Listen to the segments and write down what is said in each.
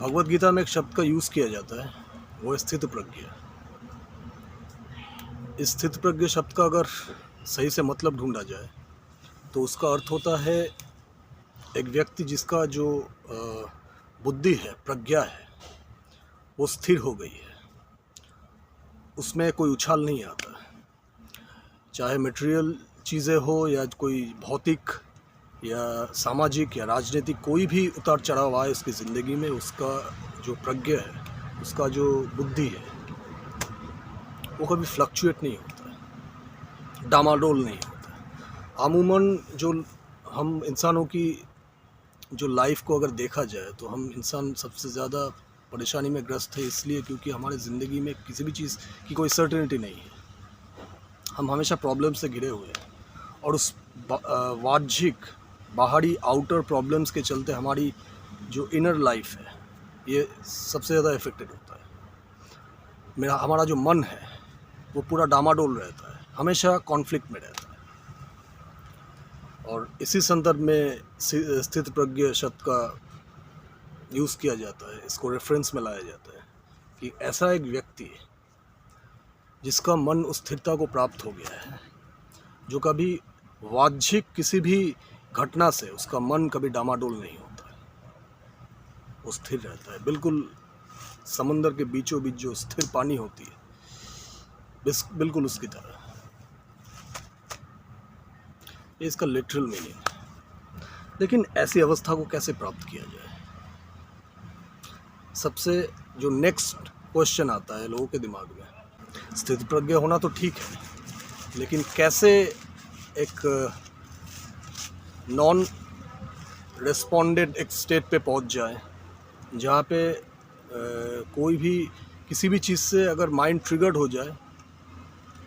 भगवत गीता में एक शब्द का यूज़ किया जाता है, वो है स्थित प्रज्ञ। इस स्थित प्रज्ञ शब्द का अगर सही से मतलब ढूंढा जाए तो उसका अर्थ होता है एक व्यक्ति जिसका जो बुद्धि है, प्रज्ञा है, वो स्थिर हो गई है, उसमें कोई उछाल नहीं आता। चाहे मटेरियल चीज़ें हो या कोई भौतिक या सामाजिक या राजनीतिक कोई भी उतार चढ़ाव आए उसकी ज़िंदगी में, उसका जो प्रज्ञा है, उसका जो बुद्धि है, वो कभी फ्लक्चुएट नहीं होता, डामाडोल नहीं होता। अमूमन जो हम इंसानों की जो लाइफ को अगर देखा जाए तो हम इंसान सबसे ज़्यादा परेशानी में ग्रस्त है, इसलिए क्योंकि हमारे ज़िंदगी में किसी भी चीज़ की कोई सर्टेनिटी नहीं है। हम हमेशा प्रॉब्लम से घिरे हुए हैं और उस वाहजिक बाहरी आउटर प्रॉब्लम्स के चलते हमारी जो इनर लाइफ है ये सबसे ज़्यादा इफेक्टेड होता है। हमारा जो मन है वो पूरा डामाडोल रहता है, हमेशा कॉन्फ्लिक्ट में रहता है। और इसी संदर्भ में स्थित प्रज्ञ शब्द का यूज़ किया जाता है, इसको रेफरेंस में लाया जाता है कि ऐसा एक व्यक्ति जिसका मन उस स्थिरता को प्राप्त हो गया है, जो कभी वाहजिक किसी भी घटना से उसका मन कभी डामाडोल नहीं होता है, वो स्थिर रहता है। बिल्कुल समंदर के बीचों बीच जो स्थिर पानी होती है, बिल्कुल उसकी तरह। ये इसका लिटरल मीनिंग है। लेकिन ऐसी अवस्था को कैसे प्राप्त किया जाए? सबसे जो नेक्स्ट क्वेश्चन आता है लोगों के दिमाग में, स्थित प्रज्ञ होना तो ठीक है, लेकिन कैसे एक नॉन रिस्पॉन्डेड एक स्टेट पे पहुंच जाए जहाँ पे कोई भी किसी भी चीज़ से अगर माइंड ट्रिगर्ड हो जाए,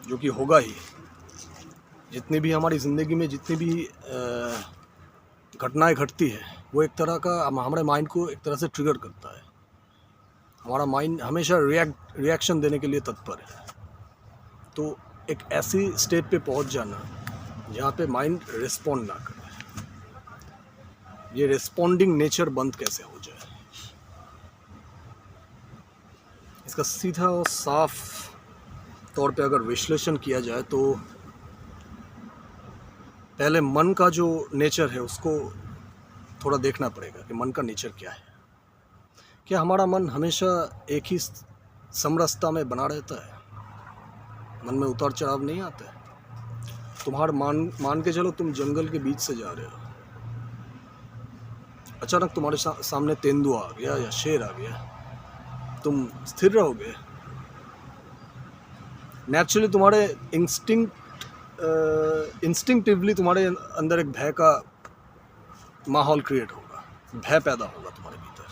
जो कि होगा ही, जितनी भी हमारी ज़िंदगी में जितनी भी घटनाएं घटती है वो एक तरह का हमारे माइंड को एक तरह से ट्रिगर करता है। हमारा माइंड हमेशा रिएक्शन देने के लिए तत्पर है। तो एक ऐसी स्टेट पे पहुंच जाना जहाँ पे माइंड रिस्पॉन्ड ना करे, ये रिस्पॉन्डिंग नेचर बंद कैसे हो जाए, इसका सीधा और साफ तौर पे अगर विश्लेषण किया जाए तो पहले मन का जो नेचर है उसको थोड़ा देखना पड़ेगा कि मन का नेचर क्या है। क्या हमारा मन हमेशा एक ही समरसता में बना रहता है? मन में उतार चढ़ाव नहीं आता है? तुम्हारा मान के चलो तुम जंगल के बीच से जा रहे हो, अचानक तुम्हारे सामने तेंदुआ आ गया या शेर आ गया, तुम स्थिर रहोगे? नेचुरली तुम्हारे इंस्टिंक्टिवली तुम्हारे अंदर एक भय का माहौल क्रिएट होगा, भय पैदा होगा तुम्हारे भीतर।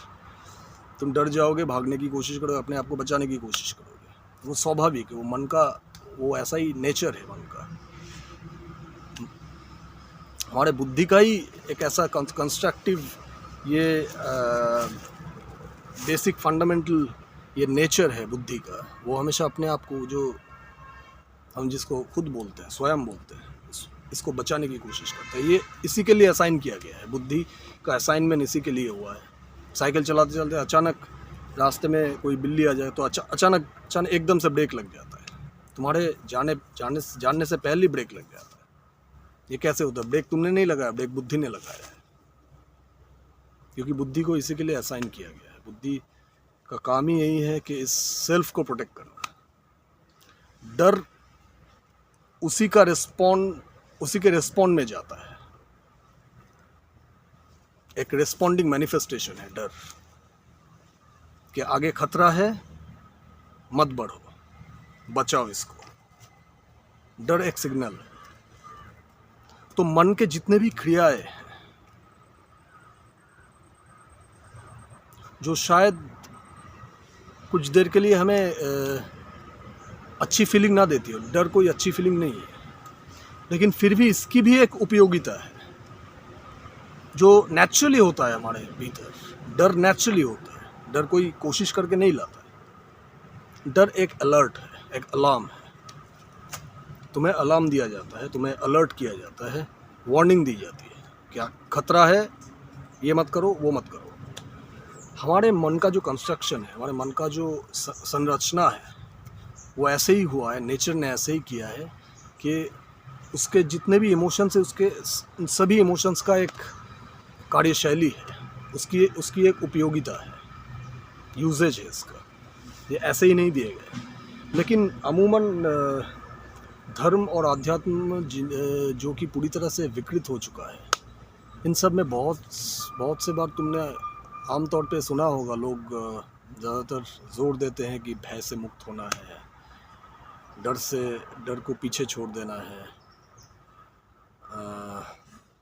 तुम डर जाओगे, भागने की कोशिश करोगे, अपने आप को बचाने की कोशिश करोगे। वो स्वाभाविक है, वो मन का वो ऐसा ही नेचर है मन का। हमारे बुद्धि का ही एक ऐसा कंस्ट्रक्टिव ये बेसिक फंडामेंटल ये नेचर है बुद्धि का। वो हमेशा अपने आप को, जो हम जिसको खुद बोलते हैं, स्वयं बोलते हैं, इसको बचाने की कोशिश करता है। ये इसी के लिए असाइन किया गया है, बुद्धि का असाइनमेंट इसी के लिए हुआ है। साइकिल चलाते चलते अचानक रास्ते में कोई बिल्ली आ जाए तो अचानक एकदम से ब्रेक लग जाता है, तुम्हारे जानने से पहले ही ब्रेक लग जाता है। ये कैसे होता है? ब्रेक तुमने नहीं लगाया, ब्रेक बुद्धि ने लगाया है, क्योंकि बुद्धि को इसी के लिए असाइन किया गया है। बुद्धि का काम ही यही है कि इस सेल्फ को प्रोटेक्ट करना। डर उसी के रिस्पॉन्ड में जाता है, एक रिस्पॉन्डिंग मैनिफेस्टेशन है डर, कि आगे खतरा है, मत बढ़ो, बचाओ इसको। डर एक सिग्नल है। तो मन के जितने भी क्रियाएं हैं जो शायद कुछ देर के लिए हमें अच्छी फीलिंग ना देती हो, डर कोई अच्छी फीलिंग नहीं है, लेकिन फिर भी इसकी भी एक उपयोगिता है जो नेचुरली होता है हमारे भीतर। डर नेचुरली होता है, डर कोई कोशिश करके नहीं लाता है। डर एक अलर्ट है, एक अलार्म है। तुम्हें अलार्म दिया जाता है, तुम्हें अलर्ट किया जाता है, वार्निंग दी जाती है, क्या खतरा है, ये मत करो, वो मत करो। हमारे मन का जो कंस्ट्रक्शन है, हमारे मन का जो संरचना है, वो ऐसे ही हुआ है, नेचर ने ऐसे ही किया है कि उसके जितने भी इमोशंस है, उसके सभी इमोशंस का एक कार्यशैली है, उसकी एक उपयोगिता है, यूजेज है इसका। ये ऐसे ही नहीं दिए गए। लेकिन अमूमन धर्म और अध्यात्म जो कि पूरी तरह से विकृत हो चुका है, इन सब में बहुत से बार तुमने आमतौर पे सुना होगा, लोग ज़्यादातर जोर देते हैं कि भय से मुक्त होना है, डर को पीछे छोड़ देना है।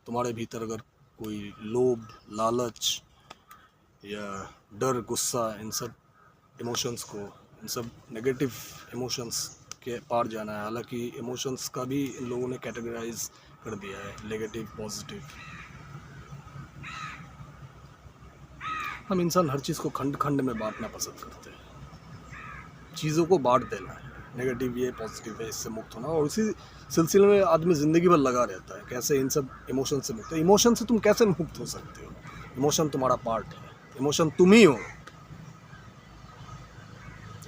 तुम्हारे भीतर अगर कोई लोभ, लालच या डर, गुस्सा, इन सब इमोशंस को, इन सब नेगेटिव इमोशंस के पार जाना है। हालांकि इमोशंस का भी इन लोगों ने कैटेगराइज कर दिया है, नेगेटिव, पॉजिटिव। हम इंसान हर चीज़ को खंड खंड में बांटना पसंद करते हैं, चीज़ों को बांट देना है, नेगेटिव ये, पॉजिटिव है, इससे मुक्त होना। और उसी सिलसिले में आदमी ज़िंदगी भर लगा रहता है, कैसे इन सब इमोशन से मुक्त है। इमोशन से तुम कैसे मुक्त हो सकते हो? इमोशन तुम्हारा पार्ट है, इमोशन तुम ही हो,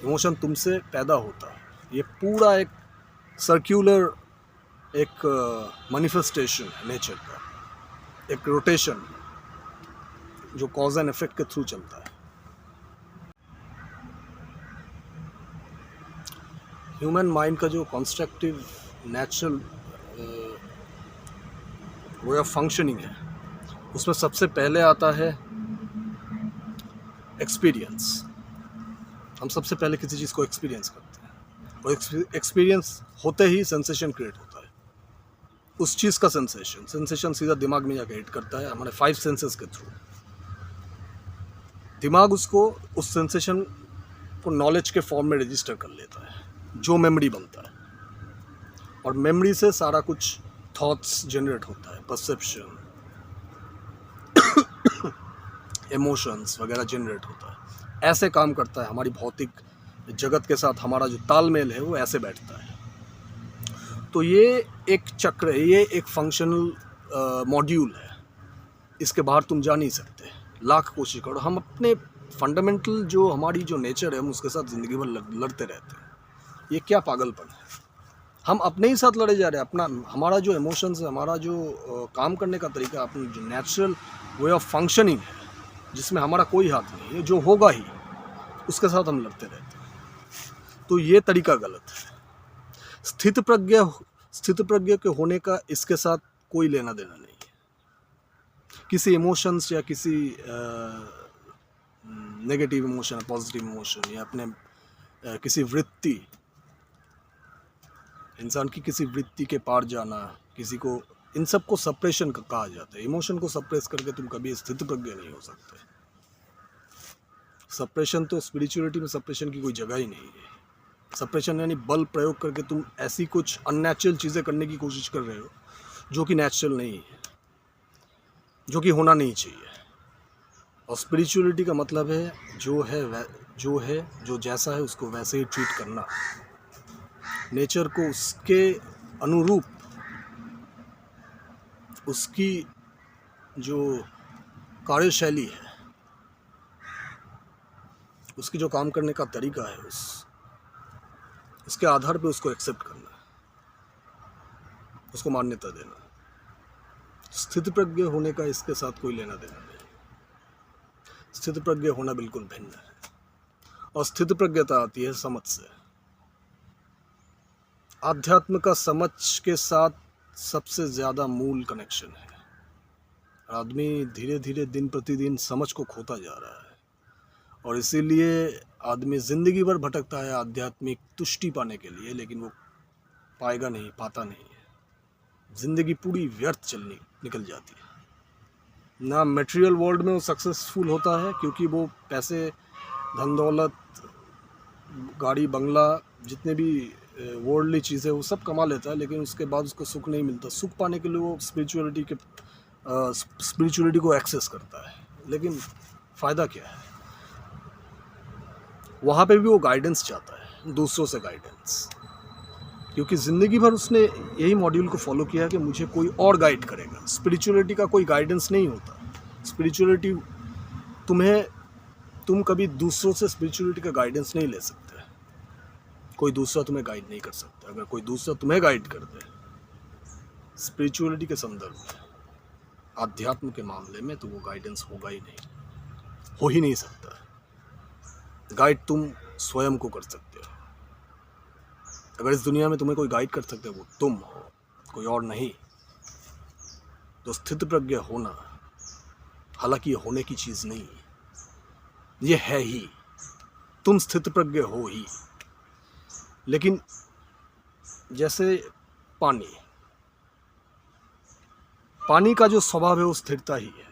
इमोशन तुमसे पैदा होता है। ये पूरा एक सर्क्यूलर एक मैनिफेस्टेशन है नेचर का, एक रोटेशन जो कॉज एंड इफेक्ट के थ्रू चलता है। ह्यूमन माइंड का जो constructive natural way of functioning है, उसमें सबसे पहले आता है एक्सपीरियंस। हम सबसे पहले किसी चीज़ को एक्सपीरियंस करते हैं, और एक्सपीरियंस होते ही सेंसेशन क्रिएट होता है। उस चीज़ का सेंसेशन सीधा दिमाग में जाकर हिट करता है, हमारे 5 सेंसेस के थ्रू। दिमाग उसको, उस सेंसेशन को नॉलेज के फॉर्म में रजिस्टर कर लेता है, जो मेमोरी बनता है। और मेमोरी से सारा कुछ थॉट्स जनरेट होता है, परसेप्शन, इमोशंस वगैरह जनरेट होता है। ऐसे काम करता है हमारी भौतिक जगत के साथ। हमारा जो तालमेल है वो ऐसे बैठता है। तो ये एक चक्र है, ये एक फंक्शनल मॉड्यूल है, इसके बाहर तुम जा नहीं सकते, लाख कोशिश करो। हम अपने फंडामेंटल जो हमारी जो नेचर है, हम उसके साथ ज़िंदगी भर लड़ते रहते हैं। ये क्या पागलपन है? हम अपने ही साथ लड़े जा रहे हैं। हमारा जो इमोशंस है, हमारा जो काम करने का तरीका, अपनी जो नेचुरल वे ऑफ फंक्शनिंग है, जिसमें हमारा कोई हाथ नहीं है, जो होगा ही, उसके साथ हम लड़ते रहते हैं। तो ये तरीका गलत है। स्थित प्रज्ञ के होने का इसके साथ कोई लेना देना नहीं है। किसी इमोशंस या किसी नेगेटिव इमोशन, पॉजिटिव इमोशन, या अपने किसी वृत्ति, इंसान की किसी वृत्ति के पार जाना, किसी को, इन सब को सप्रेशन कहा जाता है। इमोशन को सप्रेस करके तुम कभी स्थित प्रज्ञ नहीं हो सकते। सप्रेशन तो स्पिरिचुअलिटी में सप्रेशन की कोई जगह ही नहीं है। सप्रेशन यानी बल प्रयोग करके तुम ऐसी कुछ अननेचुरल चीज़ें करने की कोशिश कर रहे हो जो कि नेचुरल नहीं है, जो कि होना नहीं चाहिए। और स्पिरिचुअलिटी का मतलब है जो जैसा है उसको वैसे ही ट्रीट करना, नेचर को उसके अनुरूप, उसकी जो कार्यशैली है, उसकी जो काम करने का तरीका है, उसके आधार पे उसको एक्सेप्ट करना, उसको मान्यता देना। स्थित प्रज्ञ होने का इसके साथ कोई लेना देना नहीं। स्थित प्रज्ञ होना बिल्कुल भिन्न है। और स्थित प्रज्ञता आती है समझ से। आध्यात्म का समझ के साथ सबसे ज़्यादा मूल कनेक्शन है। आदमी धीरे धीरे दिन प्रतिदिन समझ को खोता जा रहा है, और इसीलिए आदमी ज़िंदगी भर भटकता है आध्यात्मिक तुष्टि पाने के लिए, लेकिन वो पाएगा नहीं, पाता नहीं है। ज़िंदगी पूरी व्यर्थ निकल जाती है। ना मटेरियल वर्ल्ड में वो सक्सेसफुल होता है, क्योंकि वो पैसे, धन दौलत, गाड़ी बंगला, जितने भी वर्ल्डली चीज़ें वो सब कमा लेता है, लेकिन उसके बाद उसको सुख नहीं मिलता। सुख पाने के लिए वो स्पिरिचुअलिटी को एक्सेस करता है, लेकिन फ़ायदा क्या है? वहाँ पे भी वो गाइडेंस चाहता है, दूसरों से गाइडेंस, क्योंकि ज़िंदगी भर उसने यही मॉड्यूल को फॉलो किया कि मुझे कोई और गाइड करेगा। स्पिरिचुअलिटी का कोई गाइडेंस नहीं होता। स्पिरिचुअलिटी तुम्हें तुम कभी दूसरों से स्पिरिचुअलिटी का गाइडेंस नहीं ले सकते, कोई दूसरा तुम्हें गाइड नहीं कर सकता। अगर कोई दूसरा तुम्हें गाइड कर दे स्पिरिचुअलिटी के संदर्भ में, आध्यात्म के मामले में, तो वो गाइडेंस होगा ही नहीं, हो ही नहीं सकता। गाइड तुम स्वयं को कर सकते हो। अगर इस दुनिया में तुम्हें कोई गाइड कर सकते हो वो तुम हो, कोई और नहीं। तो स्थित प्रज्ञ होना, हालांकि ये होने की चीज़ नहीं है, ये है ही, तुम स्थित प्रज्ञ हो ही। लेकिन जैसे पानी का जो स्वभाव है वो स्थिरता ही है,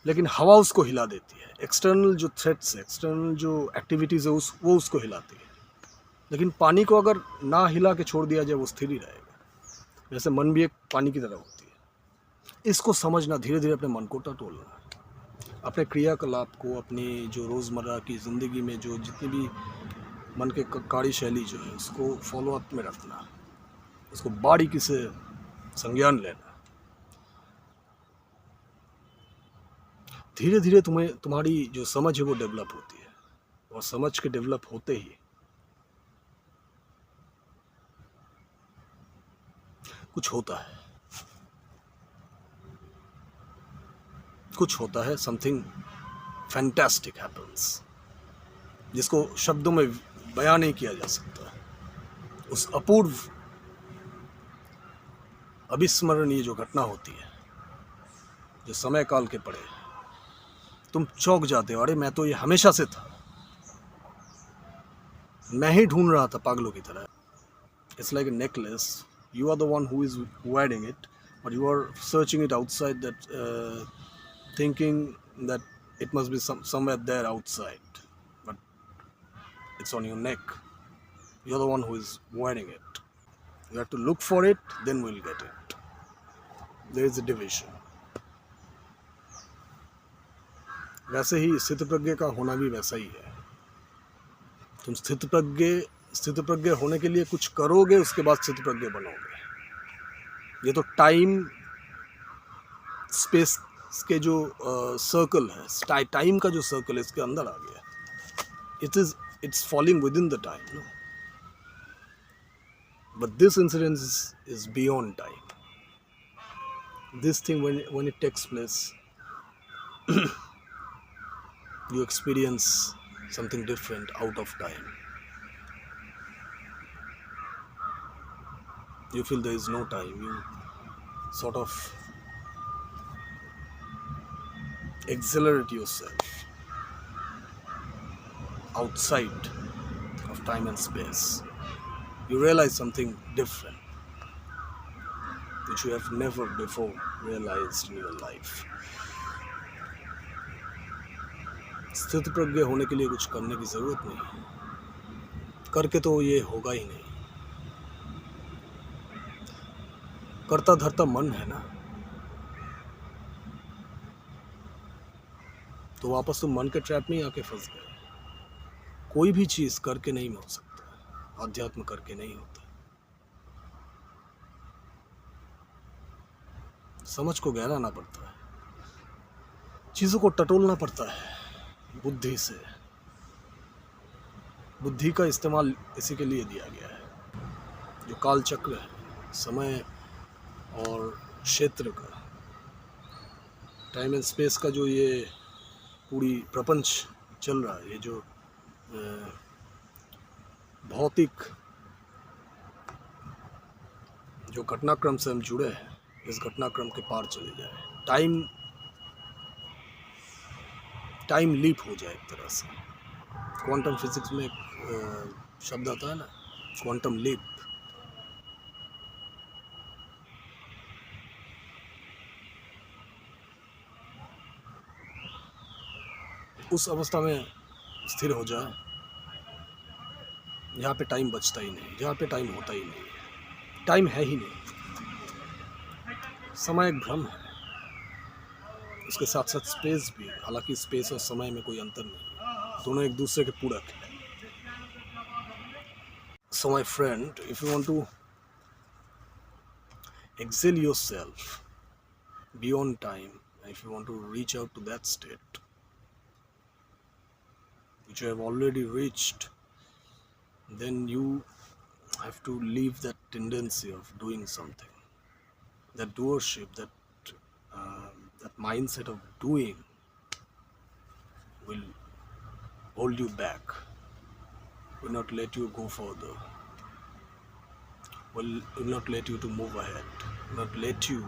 लेकिन हवा उसको हिला देती है। एक्सटर्नल जो थ्रेट्स है, एक्सटर्नल जो एक्टिविटीज़ है वो उसको हिलाती है। लेकिन पानी को अगर ना हिला के छोड़ दिया जाए वो स्थिर ही रहेगा। जैसे मन भी एक पानी की तरह होती है। इसको समझना, धीरे धीरे अपने मन को टटोलना, अपने क्रियाकलाप को, अपनी जो रोज़मर्रा की ज़िंदगी में जो जितनी भी मन के कार्यशैली जो है उसको फॉलो अप में रखना, उसको बारीकी से संज्ञान लेना। धीरे धीरे तुम्हारी जो समझ है वो डेवलप होती है, और समझ के डेवलप होते ही कुछ होता है, समथिंग फैंटास्टिक हैपन्स, जिसको शब्दों में बयान नहीं किया जा सकता। उस अपूर्व अविस्मरणीय जो घटना होती है, जो समय काल के परे तुम चौंक जाते हो, अरे मैं तो ये हमेशा से था, मैं ही ढूंढ रहा था पागलों की तरह। It's like a necklace, you are the one who is wearing it, but you are searching it outside, that thinking that it must be somewhere there outside, but it's on your neck. You're the one who is wearing it. You have to look for it, then we'll get it. There is a division. वैसे ही स्थित प्रज्ञ का होना भी वैसा ही है। तुम स्थित प्रज्ञ होने के लिए कुछ करोगे, उसके बाद स्थित प्रज्ञ बनोगे। ये तो टाइम स्पेस के जो सर्कल है, टाइम का जो सर्कल है, इसके अंदर आ गया। It's falling within the time, no, but this incidence is beyond time. This thing, when it takes place, you experience something different out of time. You feel there is no time. You sort of accelerate yourself outside of time and space. You realize something different which you have never before realized in your life. स्थित प्रज्ञ होने के लिए कुछ करने की जरूरत नहीं, करके तो ये होगा ही नहीं। करता धरता मन है ना, तो वापस तुम मन के ट्रैप में आके फंस गए। कोई भी चीज करके नहीं हो सकता, अध्यात्म करके नहीं होता। समझ को गहराना पड़ता है, चीजों को टटोलना पड़ता है बुद्धि से। बुद्धि का इस्तेमाल इसी के लिए दिया गया है। जो काल चक्र है, समय और क्षेत्र का, टाइम एंड स्पेस का, जो ये पूरी प्रपंच चल रहा है, ये जो भौतिक जो घटनाक्रम से हम जुड़े हैं, इस घटनाक्रम के पार चले जाए, टाइम लीप हो जाए एक तरह से। क्वांटम फिजिक्स में एक शब्द आता है ना, क्वांटम लीप। उस अवस्था में स्थिर हो जाए जहाँ पे टाइम बचता ही नहीं, जहाँ पे टाइम होता ही नहीं, टाइम है ही नहीं। समय एक भ्रम है, उसके साथ साथ स्पेस भी, हालांकि स्पेस और समय में कोई अंतर नहीं, दोनों एक दूसरे के पूरक हैं। So my friend, if you want to exile yourself beyond time, if you want to reach out to that state, which you have already reached, then you have to leave that tendency of doing something. That doership, that mindset of doing will hold you back, will not let you go further, will not let you to move ahead, will not let you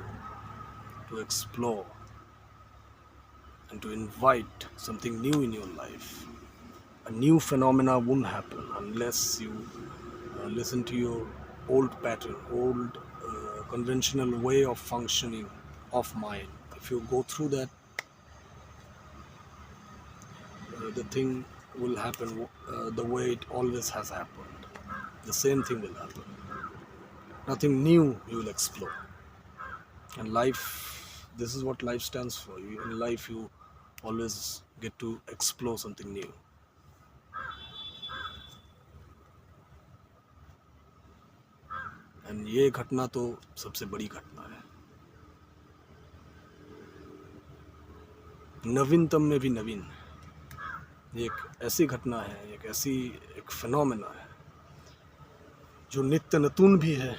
to explore and to invite something new in your life. A new phenomena won't happen unless you listen to your old pattern, old conventional way of functioning of mind. If you go through that, the thing will happen the way it always has happened. The same thing will happen. Nothing new you will explore. And life, this is what life stands for. In life, you always get to explore something new. And ये घटना तो सबसे बड़ी घटना है, नवीनतम में भी नवीन। ये एक ऐसी घटना है, एक फिनोमेना है जो नित्य नतून भी है,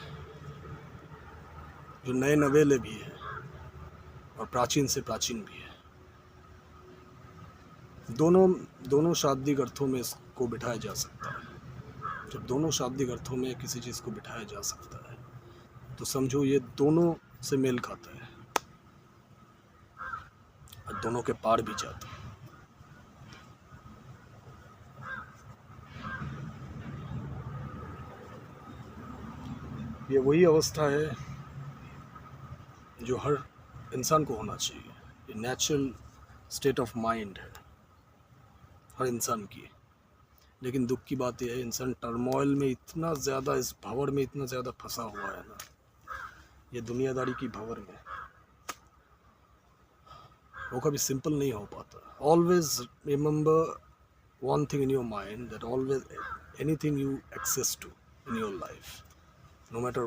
जो नए नवेले भी है और प्राचीन से प्राचीन भी है। दोनों शाब्दिक अर्थों में इसको बिठाया जा सकता है। जब दोनों शाब्दिक अर्थों में किसी चीज़ को बिठाया जा सकता है तो समझो ये दोनों से मेल खाता है और दोनों के पार भी जाता है। ये वही अवस्था है जो हर इंसान को होना चाहिए। ये नेचुरल स्टेट ऑफ माइंड है हर इंसान की। लेकिन दुख की बात यह है, इंसान टर्मोइल में इतना ज़्यादा, इस भंवर में इतना ज़्यादा फंसा हुआ है ना, ये दुनियादारी की भंवर में, वो कभी सिंपल नहीं हो पाता। Always remember one thing in your mind, that always anything you access to in your life, no matter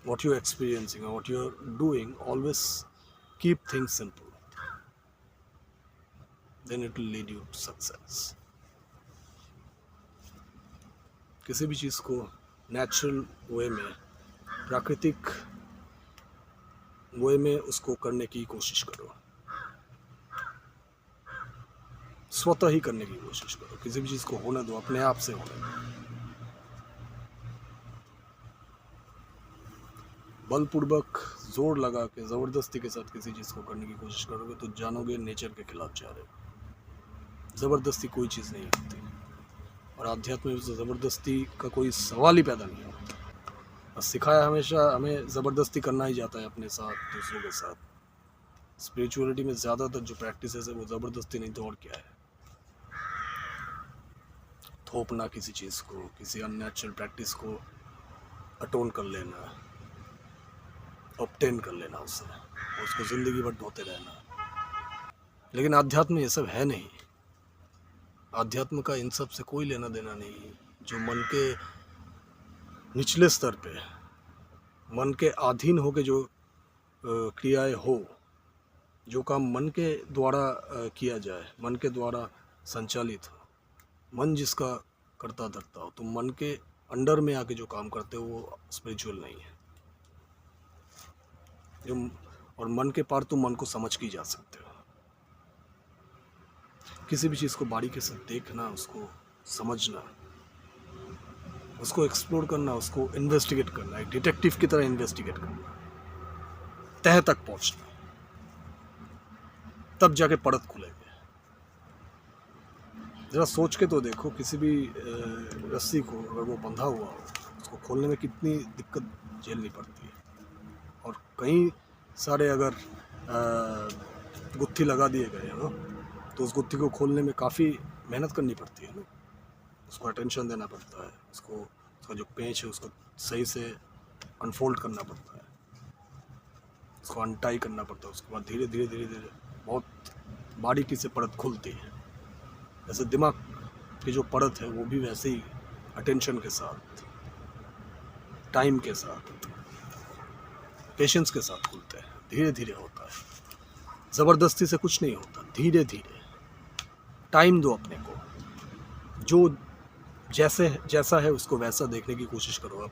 what you're experiencing or what you're doing, always keep things simple, then it will lead you to success. किसी भी चीज़ को natural way में, प्राकृतिक वे में उसको करने की कोशिश करो, स्वतः ही करने की कोशिश करो। किसी भी चीज़ को होने दो, अपने आप से होने दो। बलपूर्वक जोर लगा के ज़बरदस्ती के साथ किसी चीज़ को करने की कोशिश करोगे तो जानोगे नेचर के खिलाफ जा रहे हो। ज़बरदस्ती कोई चीज़ नहीं होती और आध्यात्म में ज़बरदस्ती का कोई सवाल ही पैदा नहीं होता। बस सिखाया हमेशा हमें ज़बरदस्ती करना ही जाता है अपने साथ, दूसरों के साथ। स्पिरिचुअलिटी में ज़्यादातर जो प्रैक्टिसेस है वो ज़बरदस्ती नहीं तो और क्या है, थोपना किसी चीज़ को, किसी अननेचुरल प्रैक्टिस को अटोन कर लेना, ऑब्टेन कर लेना उससे, उसको ज़िंदगी भर ढोते रहना। लेकिन आध्यात्म ये सब है नहीं। आध्यात्म का इन सब से कोई लेना देना नहीं। जो मन के निचले स्तर पे, मन के अधीन हो के जो क्रियाएं हो, जो काम मन के द्वारा किया जाए, मन के द्वारा संचालित हो, मन जिसका करता धरता हो, तो मन के अंडर में आके जो काम करते हो वो स्पिरिचुअल नहीं है। और मन के पार तो मन को समझ के जा सकते हो। किसी भी चीज़ को बारीकी से देखना, उसको समझना, उसको एक्सप्लोर करना, उसको इन्वेस्टिगेट करना, एक डिटेक्टिव की तरह इन्वेस्टिगेट करना, तह तक पहुंचना, तब जाके परत खुलेंगे। जरा सोच के तो देखो, किसी भी रस्सी को अगर वो बंधा हुआ हो, उसको खोलने में कितनी दिक्कत झेलनी पड़ती है। और कई सारे अगर गुत्थी लगा दिए गए हो तो उस गुत्थी को खोलने में काफ़ी मेहनत करनी पड़ती है ना। उसको अटेंशन देना पड़ता है, उसका जो पेंच है उसको सही से अनफोल्ड करना पड़ता है, उसको अनटाई करना पड़ता है। उसके बाद धीरे धीरे बहुत बारीकी से परत खुलती है। जैसे दिमाग की जो परत है वो भी वैसे ही अटेंशन के साथ, टाइम के साथ, पेशेंस के साथ खुलते हैं। धीरे धीरे होता है, ज़बरदस्ती से कुछ नहीं होता, धीरे धीरे। टाइम दो अपने को, जो जैसा है उसको वैसा देखने की कोशिश करो।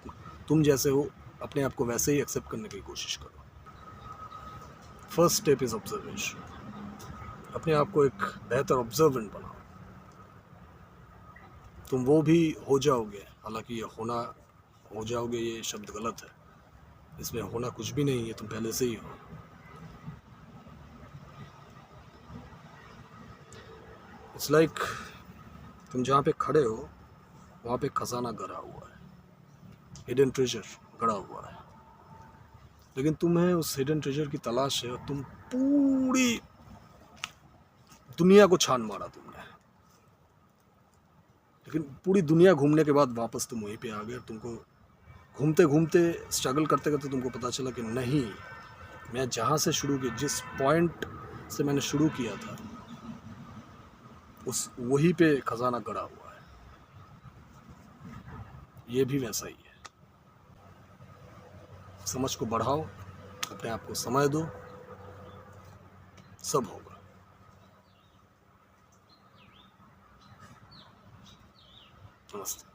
तुम जैसे हो अपने आप को वैसे ही एक्सेप्ट करने की कोशिश करो। First step is observation. अपने आप को एक बेहतर ऑब्जर्वेंट बनाओ। तुम वो भी हो जाओगे, हालांकि ये होना हो जाओगे ये शब्द गलत है, इसमें होना कुछ भी नहीं है, तुम पहले से ही हो। इट्स लाइक तुम जहाँ पे खड़े हो वहाँ पे खजाना गड़ा हुआ है, हिडन ट्रेजर गड़ा हुआ है, लेकिन तुम्हें उस हिडन ट्रेजर की तलाश है और तुम पूरी दुनिया को छान मारा तुमने, लेकिन पूरी दुनिया घूमने के बाद वापस तुम वहीं पे आ गए। तुमको घूमते घूमते स्ट्रगल करते करते तुमको पता चला कि नहीं, मैं जहाँ से शुरू किया, जिस पॉइंट से मैंने शुरू किया था, उस वहीं पे खजाना गड़ा हुआ है। ये भी वैसा ही है। समझ को बढ़ाओ, अपने आप को समय दो, सब होगा। नमस्ते।